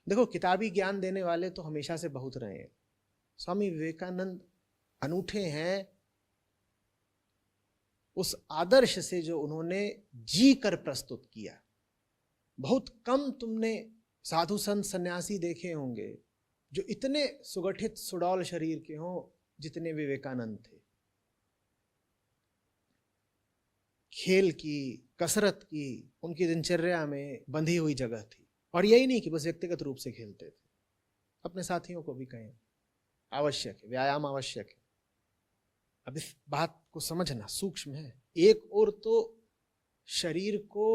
देखो, किताबी ज्ञान देने वाले तो हमेशा से बहुत रहे हैं। स्वामी विवेकानंद अनूठे हैं उस आदर्श से जो उन्होंने जी कर प्रस्तुत किया। बहुत कम तुमने साधु संत सन्यासी देखे होंगे जो इतने सुगठित सुडौल शरीर के हों जितने विवेकानंद थे। खेल की, कसरत की उनकी दिनचर्या में बंधी हुई जगह थी। और यही नहीं कि बस व्यक्तिगत रूप से खेलते थे, अपने साथियों को भी कहें आवश्यक है, व्यायाम आवश्यक है। अब इस बात को समझना सूक्ष्म है। एक ओर तो शरीर को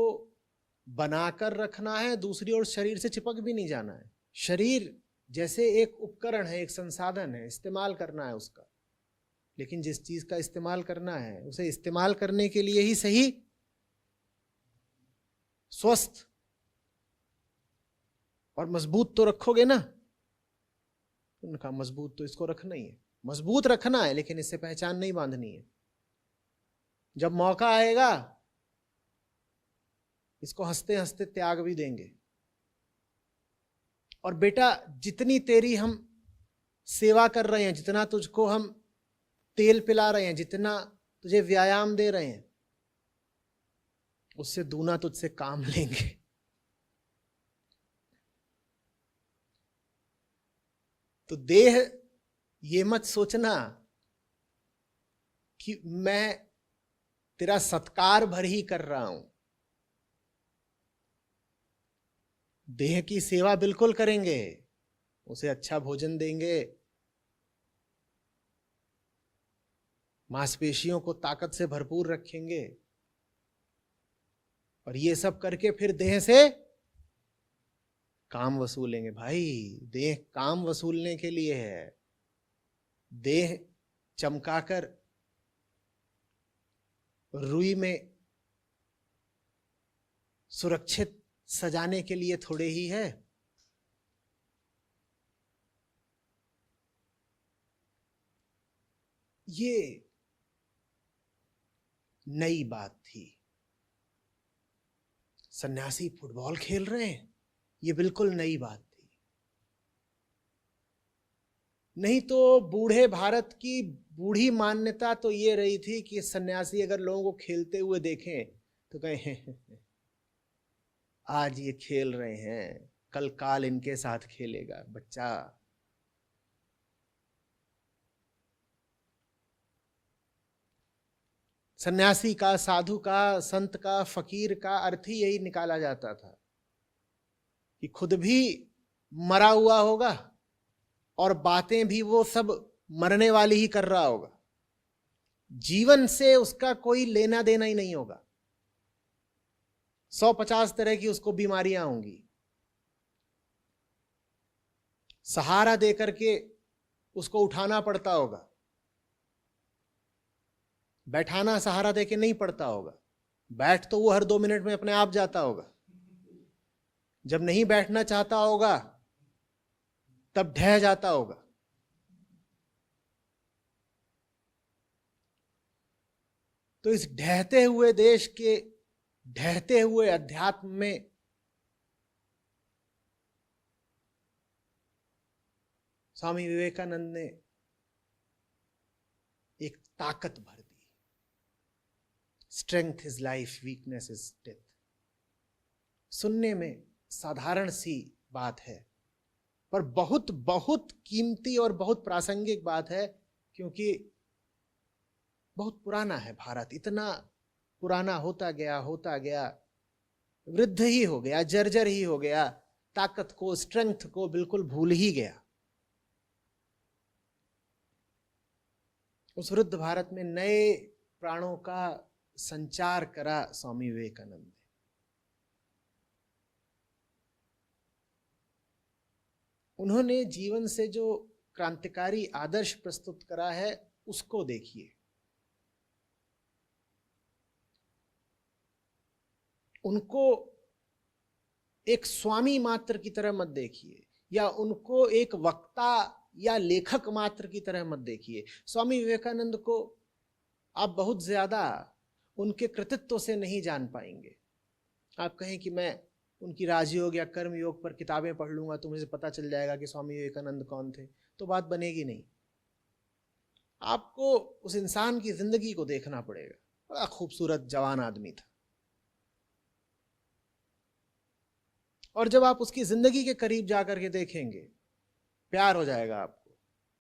बनाकर रखना है, दूसरी ओर शरीर से चिपक भी नहीं जाना है। शरीर जैसे एक उपकरण है, एक संसाधन है, इस्तेमाल करना है उसका। लेकिन जिस चीज का इस्तेमाल करना है उसे इस्तेमाल करने के लिए ही सही, स्वस्थ और मजबूत तो रखोगे ना। उनका मजबूत तो इसको रखना ही है, मजबूत रखना है, लेकिन इससे पहचान नहीं बांधनी है। जब मौका आएगा इसको हंसते हंसते त्याग भी देंगे। और बेटा, जितनी तेरी हम सेवा कर रहे हैं, जितना तुझको हम तेल पिला रहे हैं, जितना तुझे व्यायाम दे रहे हैं, उससे दूना तुझसे काम लेंगे। तो देह ये मत सोचना कि मैं तेरा सत्कार भर ही कर रहा हूं। देह की सेवा बिल्कुल करेंगे, उसे अच्छा भोजन देंगे, मांसपेशियों को ताकत से भरपूर रखेंगे, और ये सब करके फिर देह से काम वसूलेंगे। भाई, देह काम वसूलने के लिए है। देह चमकाकर रुई में सुरक्षित सजाने के लिए थोड़े ही है। ये नई बात थी। सन्यासी फुटबॉल खेल रहे हैं, ये बिल्कुल नई बात थी। नहीं तो बूढ़े भारत की बूढ़ी मान्यता तो ये रही थी कि सन्यासी अगर लोगों को खेलते हुए देखें तो कहें आज ये खेल रहे हैं, कल काल इनके साथ खेलेगा बच्चा। सन्यासी का, साधु का, संत का, फकीर का अर्थ ही यही निकाला जाता था कि खुद भी मरा हुआ होगा और बातें भी वो सब मरने वाली ही कर रहा होगा। जीवन से उसका कोई लेना देना ही नहीं होगा। 150 तरह की उसको बीमारियां होंगी। सहारा देकर के उसको उठाना पड़ता होगा, बैठाना सहारा देके नहीं पड़ता होगा। बैठ तो वो हर 2 मिनट में अपने आप जाता होगा। जब नहीं बैठना चाहता होगा तब ढह जाता होगा। तो इस ढहते हुए देश के ढहते हुए अध्यात्म में स्वामी विवेकानंद ने एक ताकत भर दी। Strength is life, weakness is death. सुनने में साधारण सी बात है, पर बहुत बहुत कीमती और बहुत प्रासंगिक बात है, क्योंकि बहुत पुराना है भारत। इतना पुराना होता गया, वृद्ध ही हो गया, जर्जर ही हो गया, ताकत को, स्ट्रेंथ को बिल्कुल भूल ही गया। उस वृद्ध भारत में नए प्राणों का संचार करा स्वामी विवेकानंद ने। उन्होंने जीवन से जो क्रांतिकारी आदर्श प्रस्तुत करा है उसको देखिए। उनको एक स्वामी मात्र की तरह मत देखिए, या उनको एक वक्ता या लेखक मात्र की तरह मत देखिए। स्वामी विवेकानंद को आप बहुत ज्यादा उनके कृतित्व से नहीं जान पाएंगे। आप कहें कि मैं उनकी राजयोग या कर्म योग पर किताबें पढ़ लूंगा तो मुझे पता चल जाएगा कि स्वामी विवेकानंद कौन थे, तो बात बनेगी नहीं। आपको उस इंसान की जिंदगी को देखना पड़ेगा। बड़ा खूबसूरत जवान आदमी था, और जब आप उसकी जिंदगी के करीब जाकर के देखेंगे, प्यार हो जाएगा आपको।